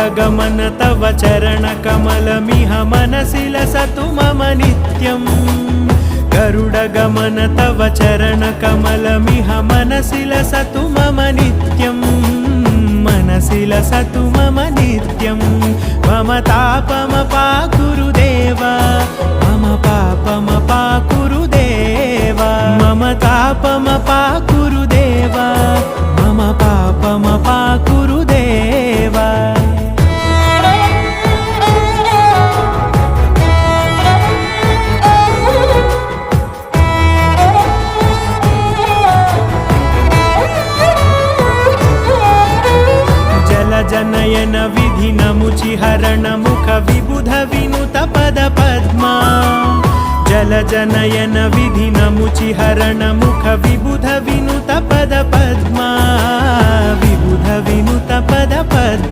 गरुडगमन तव चरणकमलमिह मनसि लसतु मम नित्यम् गरुडगमन तव चरणकमलमिह मनसि लसतु मम नित्यम् मनसि लसतु मम नित्यम् मम तापमपाकुरुदेव मम पापमपाकुरुदेव मम तापमपाकुरुदेव मम पापमपाकुरुदेव जनयन विधिनमुचिहरण मुख विबुध विनुत पद पद्मा जलजनयन विधिनमुचिहरण मुख विबुध विनुत पद पद्मा विबुध विनुत पद पद्मा